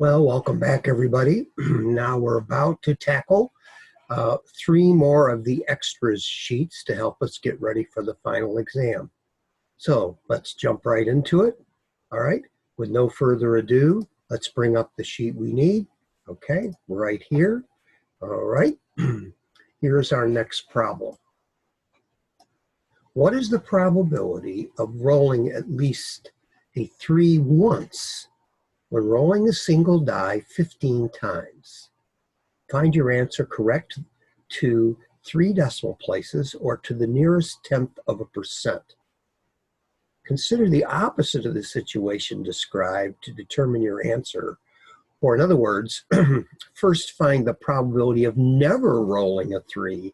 Well, welcome back, everybody. Now we're about to tackle three more of the extras sheets to help us get ready for the final exam. So let's jump right into it. All right, with no further ado, let's bring up the sheet we need. Okay, right here. All right, here's our next problem. What is the probability of rolling at least a 3 once when rolling a single die 15 times? Find your answer correct to 3 decimal places or to the nearest tenth of a percent. Consider the opposite of the situation described to determine your answer. Or in other words, first find the probability of never rolling a 3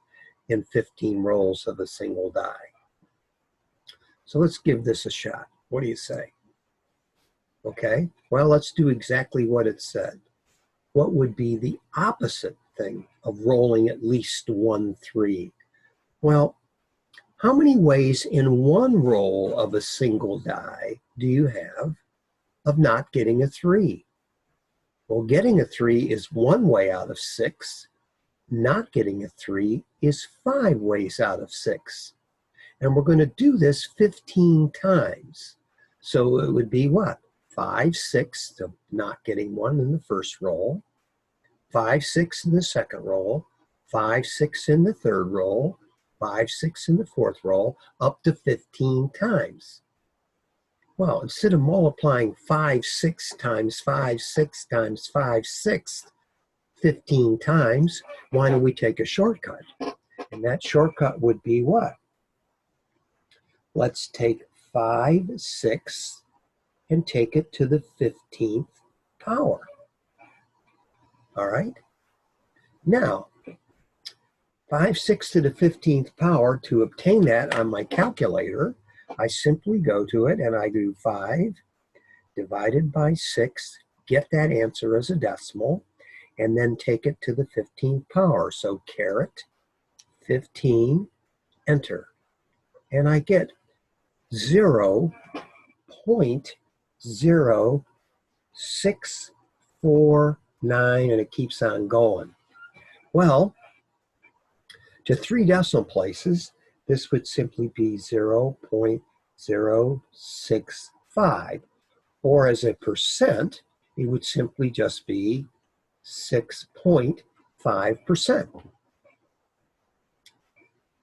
in 15 rolls of a single die. So let's give this a shot. What do you say? Okay, well, let's do exactly what it said. What would be the opposite thing of rolling at least 1 3? Well, how many ways in one roll of a single die do you have of not getting a 3? Well, getting a 3 is 1 way out of 6. Not getting a 3 is 5 ways out of 6. And we're going to do this 15 times. So it would be what? 5 6 of not getting 1 in the first roll, 5 6 in the second roll, 5 6 in the third roll, 5 6 in the fourth roll, up to 15 times. Well, instead of multiplying 5 6 times 5 6 times 5 6 15 times, why don't we take a shortcut? And that shortcut would be what? Let's take 5 6 and take it to the 15th power. All right? Now, 5 6 to the 15th power, to obtain that on my calculator, I simply go to it and I do 5 divided by 6, get that answer as a decimal, and then take it to the 15th power. So caret 15, enter. And I get 0.0649, and it keeps on going. Well, to 3 decimal places, this would simply be 0.065. Or as a percent, it would simply just be 6.5%.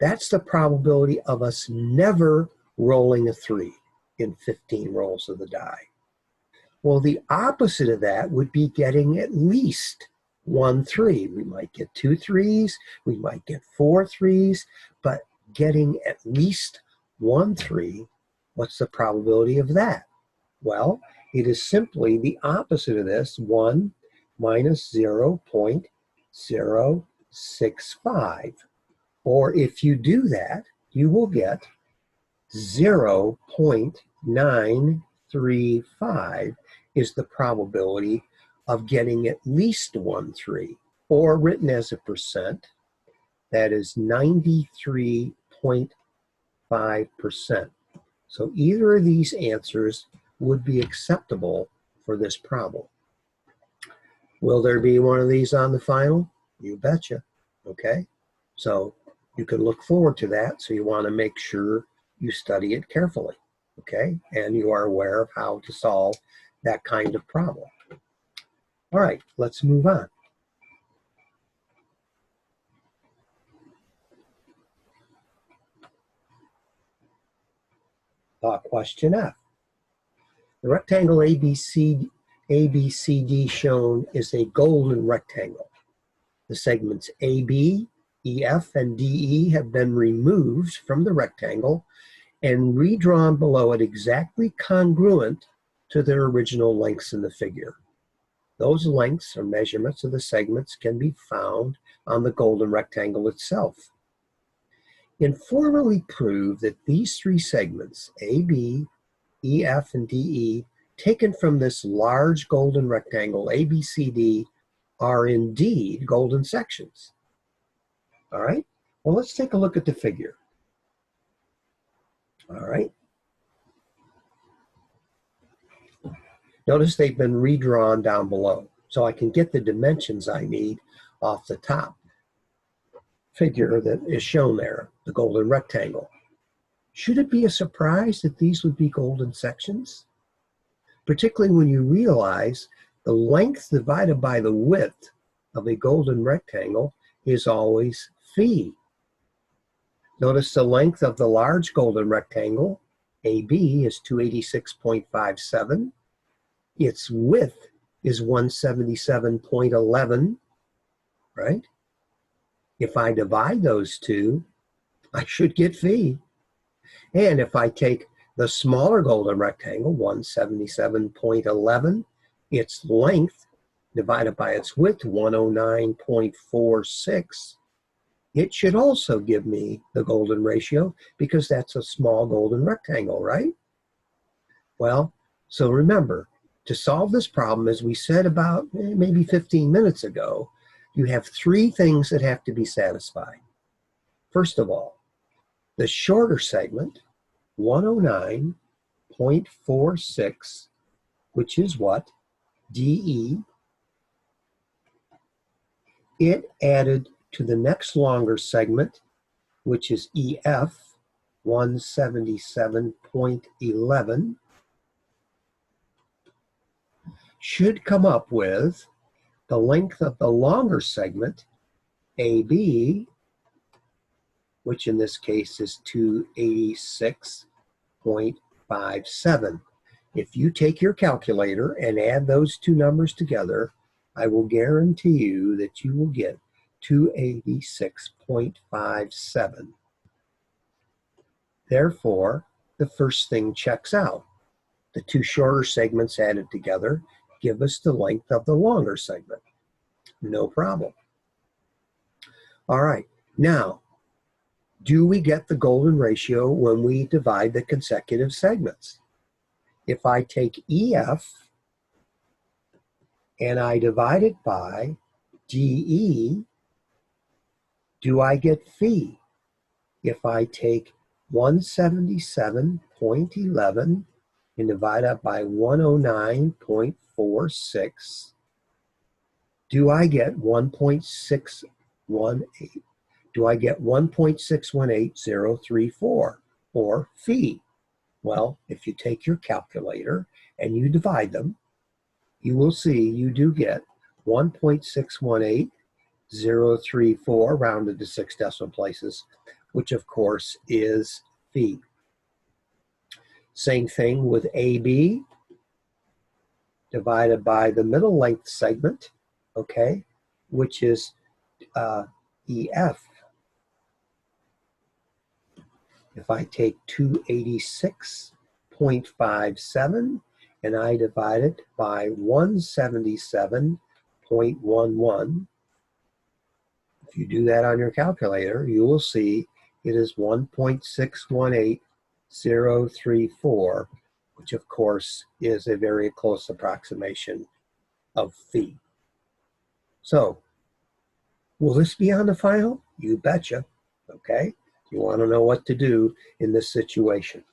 That's the probability of us never rolling a 3 in 15 rolls of the die. Well, the opposite of that would be getting at least 1 3. We might get 2 3s, we might get 4 3s, but getting at least 1 3, what's the probability of that? Well, it is simply the opposite of this, 1 minus 0.065. Or if you do that, you will get 0.935 is the probability of getting at least 1 3. Or written as a percent, that is 93.5%. So either of these answers would be acceptable for this problem. Will there be one of these on the final? You betcha. Okay, so you can look forward to that. So you want to make sure you study it carefully, okay? And you are aware of how to solve that kind of problem. All right, let's move on. Question F. The rectangle ABCD shown is a golden rectangle. The segments AB, EF, and DE have been removed from the rectangle and redrawn below it exactly congruent to their original lengths in the figure. Those lengths or measurements of the segments can be found on the golden rectangle itself. Informally prove that these 3 segments, AB, EF, and DE, taken from this large golden rectangle, ABCD, are indeed golden sections. All right, well, let's take a look at the figure. All right. Notice they've been redrawn down below. so I can get the dimensions I need off the top figure that is shown there, the golden rectangle. Should it be a surprise that these would be golden sections? Particularly when you realize the length divided by the width of a golden rectangle is always phi. Notice the length of the large golden rectangle, AB, is 286.57. Its width is 177.11, right? If I divide those two, I should get phi. And if I take the smaller golden rectangle, 177.11, its length divided by its width, 109.46, it should also give me the golden ratio because that's a small golden rectangle, right? Well, so remember, to solve this problem, as we said about maybe 15 minutes ago, you have three things that have to be satisfied. First of all, the shorter segment, 109.46, which is what? DE. It added to the next longer segment, which is EF, 177.11, should come up with the length of the longer segment, AB, which in this case is 286.57. If you take your calculator and add those two numbers together, I will guarantee you that you will get 286.57. Therefore, the first thing checks out. The two shorter segments added together give us the length of the longer segment. No problem. All right, now, do we get the golden ratio when we divide the consecutive segments? If I take EF and I divide it by DE, do I get phi? If I take 177.11 and divide it by 109.46, do I get 1.618? Do I get 1.618034, or phi? Well, if you take your calculator and you divide them, you will see you do get 1.618034 rounded to 6 decimal places, which of course is phi. Same thing with AB divided by the middle length segment, okay, which is EF. If I take 286.57 and I divide it by 177.11, if you do that on your calculator, you will see it is 1.618034, which of course is a very close approximation of phi. So, will this be on the final? You betcha, okay? You want to know what to do in this situation.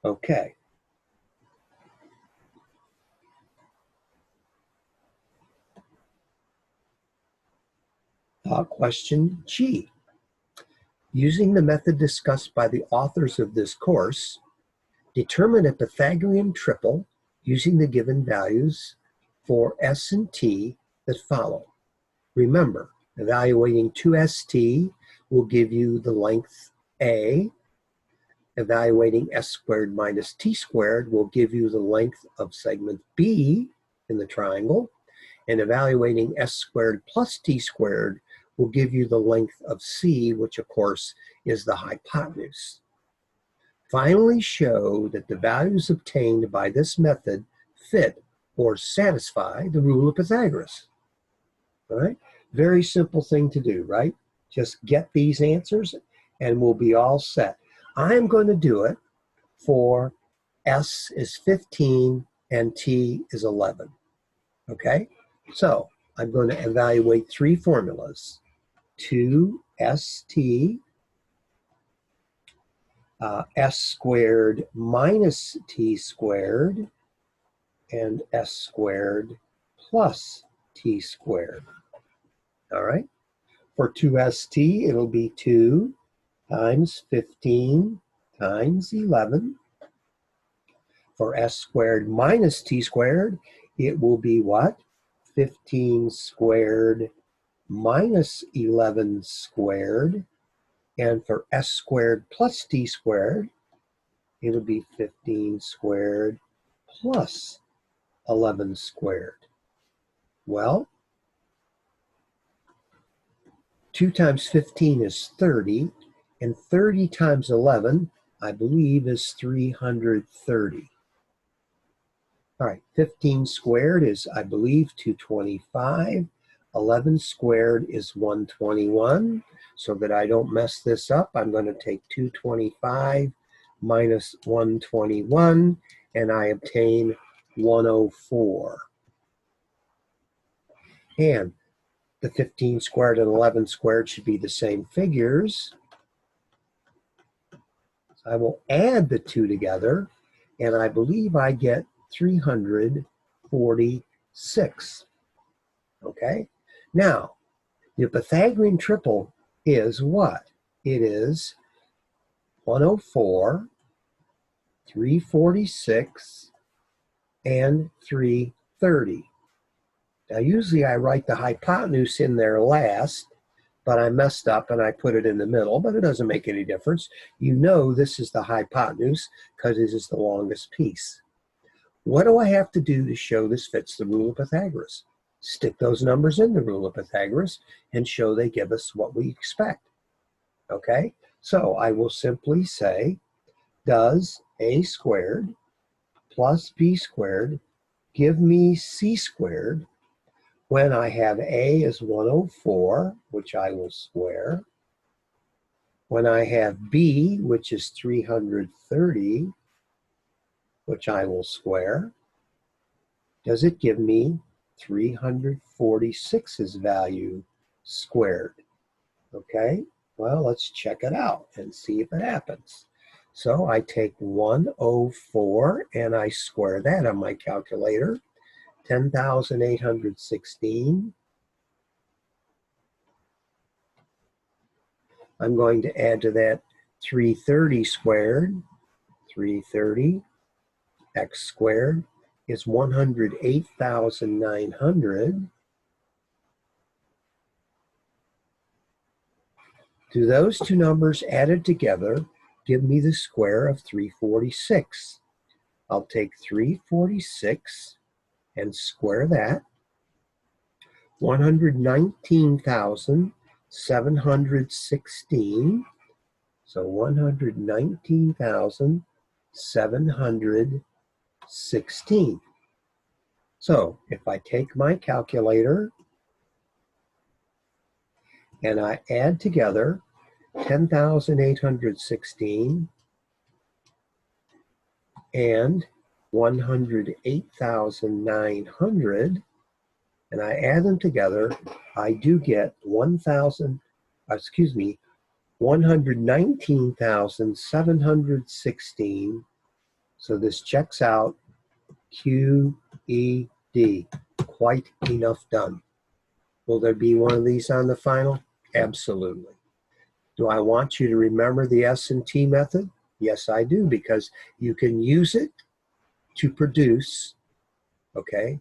Okay. Question G. Using the method discussed by the authors of this course, determine a Pythagorean triple using the given values for S and T that follow. Remember, evaluating 2ST will give you the length A. Evaluating S squared minus T squared will give you the length of segment B in the triangle. And evaluating S squared plus T squared will give you the length of C, which of course is the hypotenuse. Finally, show that the values obtained by this method fit or satisfy the rule of Pythagoras. All right? Very simple thing to do, right? Just get these answers and we'll be all set. I'm going to do it for S is 15 and T is 11. Okay? So I'm going to evaluate three formulas. 2ST, S squared minus T squared, and s squared plus t squared. All right. For 2st, it'll be 2 times 15 times 11. For s squared minus t squared, it will be what? 15 squared minus 11 squared. And for s squared plus t squared, it'll be 15 squared plus 11 squared. Well, 2 times 15 is 30, and 30 times 11, I believe, is 330. All right, 15 squared is, I believe, 225. 11 squared is 121. So that I don't mess this up, I'm going to take 225 minus 121, and I obtain 104. And the 15 squared and 11 squared should be the same figures. So I will add the two together, and I believe I get 346. Okay? Now, the Pythagorean triple is what? It is 104, 346, and 330. Now, usually I write the hypotenuse in there last, but I messed up and I put it in the middle, but it doesn't make any difference. You know this is the hypotenuse because it is the longest piece. What do I have to do to show this fits the rule of Pythagoras? Stick those numbers in the rule of Pythagoras and show they give us what we expect. Okay? So I will simply say, does a squared plus b squared give me c squared when I have a is 104, which I will square, when I have b, which is 330, which I will square, does it give me 346's value squared? Okay, well, let's check it out and see if it happens. So I take 104 and I square that on my calculator. 10,816. I'm going to add to that 330 squared. 330 x squared is 108,900. Do those two numbers added together give me the square of 346? I'll take 346 and square that. 119,716. So 119,716. So if I take my calculator and I add together 10,816 and 108,900, and I add them together, I do get 119,716. So this checks out. QED. Quite enough done. Will there be one of these on the final? Absolutely. Do I want you to remember the S&T method? Yes, I do, because you can use it to produce, okay,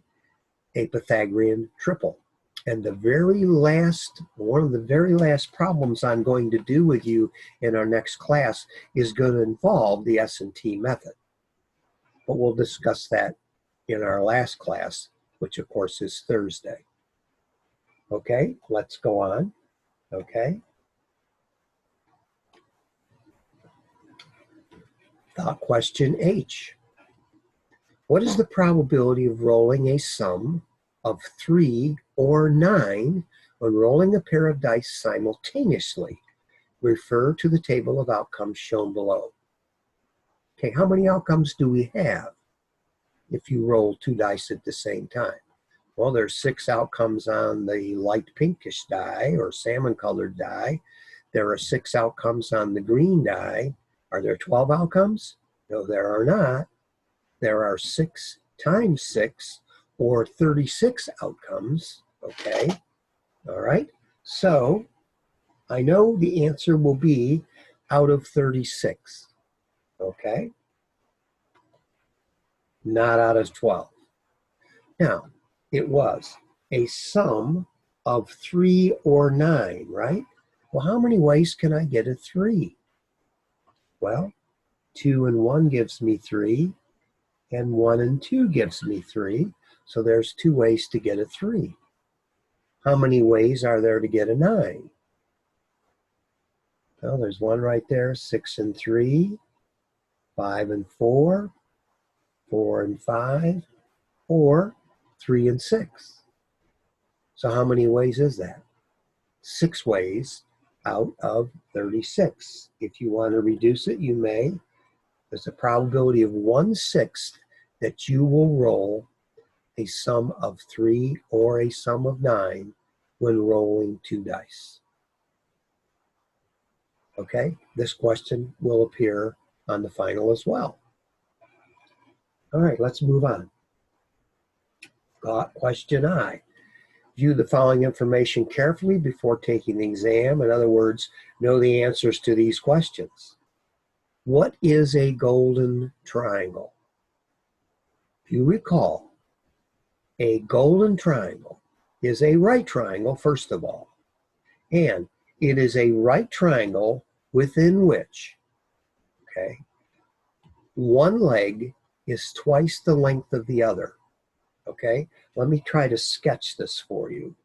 a Pythagorean triple. And one of the very last problems I'm going to do with you in our next class is going to involve the S&T method. But we'll discuss that in our last class, which of course is Thursday. Okay, let's go on. Okay. Thought question H. What is the probability of rolling a sum of 3 or 9 when rolling a pair of dice simultaneously? Refer to the table of outcomes shown below. Okay, how many outcomes do we have if you roll 2 dice at the same time? Well, there's 6 outcomes on the light pinkish die or salmon colored die. There are 6 outcomes on the green die. Are there 12 outcomes? No, there are not. There are 6 times 6, or 36 outcomes, okay? All right, so I know the answer will be out of 36, okay? Not out of 12. Now, it was a sum of 3 or 9, right? Well, how many ways can I get a 3? Well, 2 and 1 gives me 3, and 1 and 2 gives me 3. So there's 2 ways to get a 3. How many ways are there to get a 9? Well, there's one right there, 6 and 3, 5 and 4, 4 and 5, or 3 and 6. So how many ways is that? 6 ways out of 36. If you want to reduce it, you may. There's a probability of 1/6 that you will roll a sum of 3 or a sum of 9 when rolling 2 dice. Okay, this question will appear on the final as well. All right, let's move on. Question I. View the following information carefully before taking the exam. In other words, know the answers to these questions. What is a golden triangle? If you recall, a golden triangle is a right triangle, first of all, and it is a right triangle within which, okay, one leg is twice the length of the other. Okay, let me try to sketch this for you.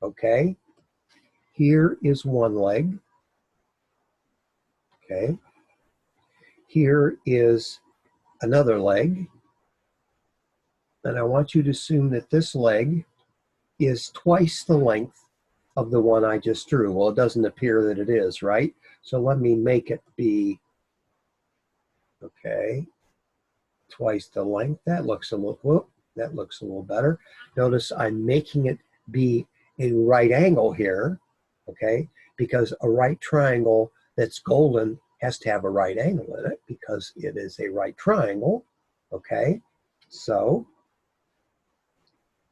Okay, here is one leg. Okay, here is another leg. And I want you to assume that this leg is twice the length of the one I just drew. Well, it doesn't appear that it is, right? So let me make it be, okay, twice the length. That looks a little, whoop, that looks a little better. Notice I'm making it be a right angle here, okay? Because a right triangle that's golden has to have a right angle in it because it is a right triangle, okay? So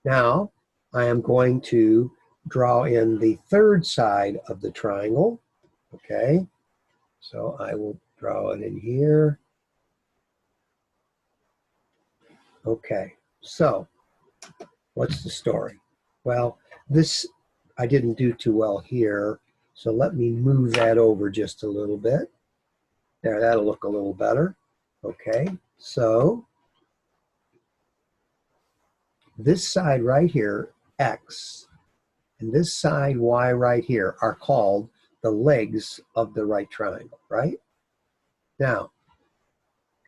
now I am going to draw in the third side of the triangle, okay? So I will draw it in here. Okay, so what's the story? Well, this I didn't do too well here, so let me move that over just a little bit. There, that'll look a little better. Okay, so this side right here, X, and this side Y right here are called the legs of the right triangle, right? Now,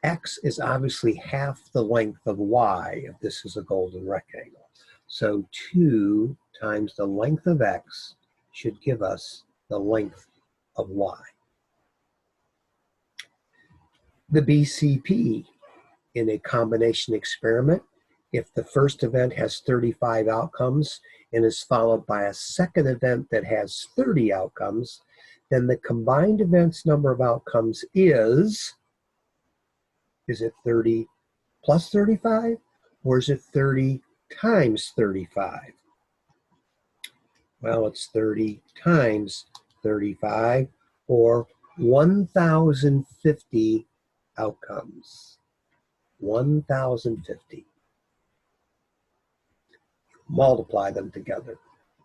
X is obviously half the length of Y if this is a golden rectangle. So 2 times the length of X should give us the length of Y. The BCP in a combination experiment, if the first event has 35 outcomes and is followed by a second event that has 30 outcomes, then the combined event's number of outcomes is it 30 plus 35, or is it 30 times 35? Well, it's 30 times 35, or 1,050 outcomes. 1,050. Multiply them together.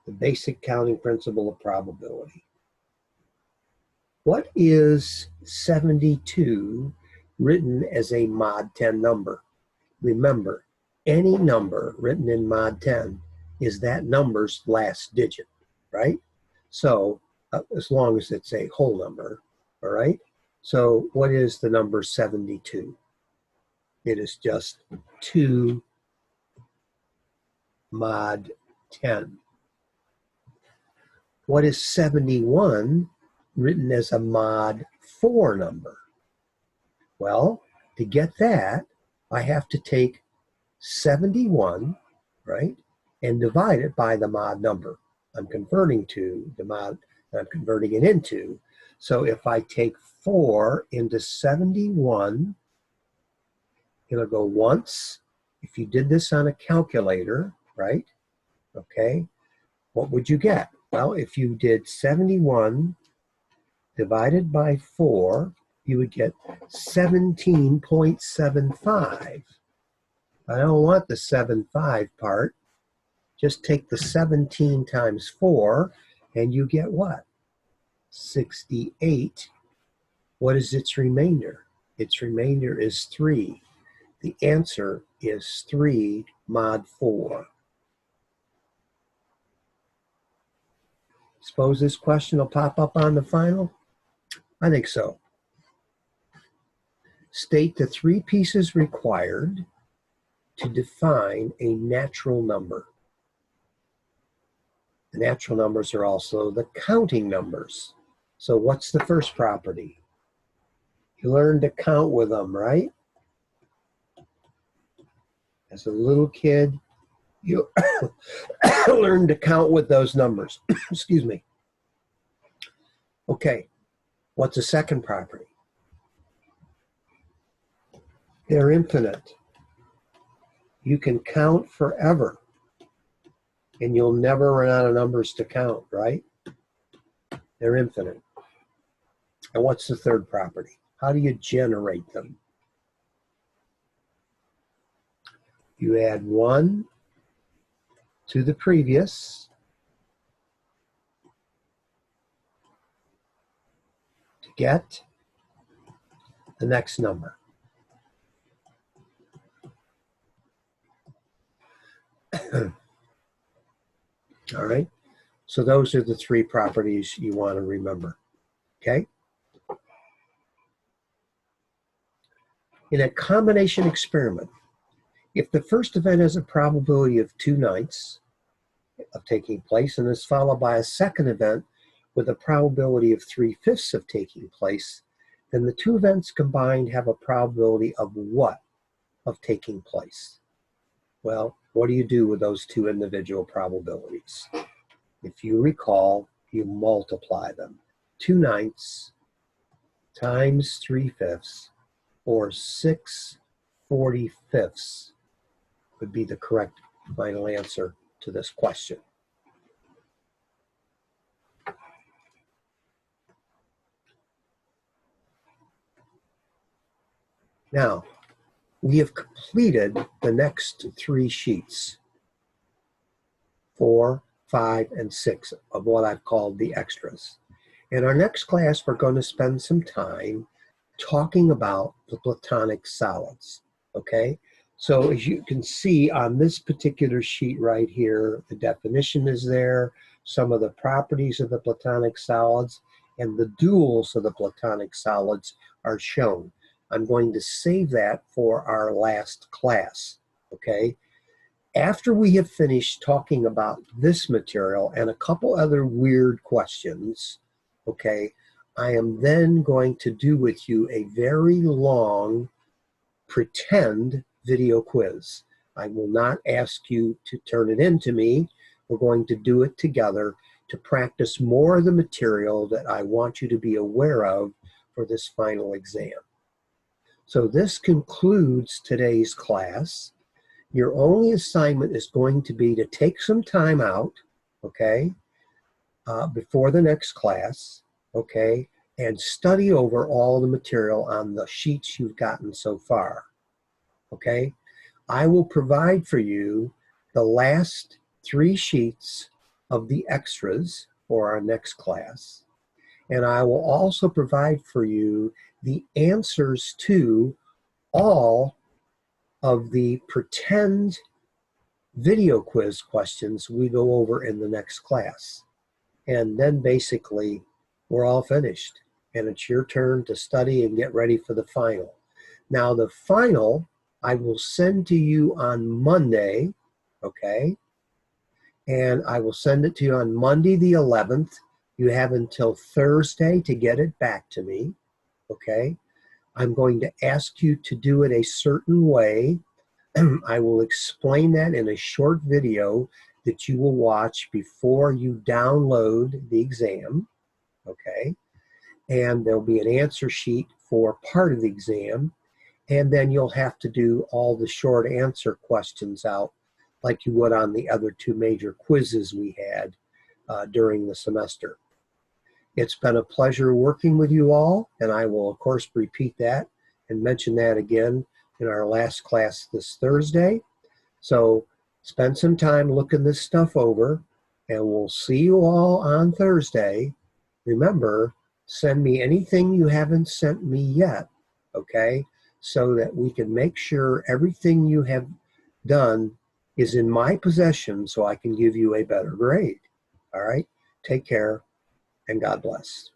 The basic counting principle of probability. What is 72 written as a mod 10 number? Remember, any number written in mod 10 is that number's last digit, right? So as long as it's a whole number, all right? So what is the number 72? It is just 2 mod 10. What is 71 written as a mod 4 number? Well, to get that, I have to take 71, right, and divide it by the mod number. I'm converting to the mod, I'm converting it into. So if I take 4 into 71, it'll go once, if you did this on a calculator, right? Okay, what would you get? Well, if you did 71 divided by 4, you would get 17.75. I don't want the 7.5 part. Just take the 17 times 4, and you get what? 68. What is its remainder? Its remainder is 3. The answer is 3 mod 4. Suppose this question will pop up on the final? I think so. State the 3 pieces required to define a natural number. The natural numbers are also the counting numbers. So what's the first property? You learn to count with them, right? As a little kid, you learn to count with those numbers. Excuse me. Okay, what's the second property? They're infinite. You can count forever, and you'll never run out of numbers to count, right? They're infinite. And what's the third property? How do you generate them? You add 1 to the previous to get the next number. All right, so those are the 3 properties you want to remember, okay? In a combination experiment, if the first event has a probability of 2/9 of taking place and is followed by a second event with a probability of 3/5 of taking place, then the 2 events combined have a probability of what of taking place? Well, what do you do with those 2 individual probabilities? If you recall, you multiply them. 2/9 times 3/5, or 6/45 would be the correct final answer to this question. Now, we have completed the next 3 sheets, 4, 5, and 6 of what I've called the extras. In our next class, we're going to spend some time talking about the Platonic solids, okay? So as you can see on this particular sheet right here, the definition is there, some of the properties of the Platonic solids, and the duals of the Platonic solids are shown. I'm going to save that for our last class, okay? After we have finished talking about this material and a couple other weird questions, okay, I am then going to do with you a very long pretend video quiz. I will not ask you to turn it in to me. We're going to do it together to practice more of the material that I want you to be aware of for this final exam. So this concludes today's class. Your only assignment is going to be to take some time out, okay, before the next class, okay, and study over all the material on the sheets you've gotten so far, okay? I will provide for you the last 3 sheets of the extras for our next class, and I will also provide for you the answers to all of the pretend video quiz questions we go over in the next class. And then basically, we're all finished. And it's your turn to study and get ready for the final. Now, the final, I will send to you on Monday, okay? And I will send it to you on Monday the 11th. You have until Thursday to get it back to me, okay? I'm going to ask you to do it a certain way. I will explain that in a short video that you will watch before you download the exam, okay? And there'll be an answer sheet for part of the exam, and then you'll have to do all the short answer questions out like you would on the other two major quizzes we had during the semester. It's been a pleasure working with you all, and I will, of course, repeat that and mention that again in our last class this Thursday. So spend some time looking this stuff over, and we'll see you all on Thursday. Remember, send me anything you haven't sent me yet, okay, so that we can make sure everything you have done is in my possession so I can give you a better grade. All right? Take care, and God bless.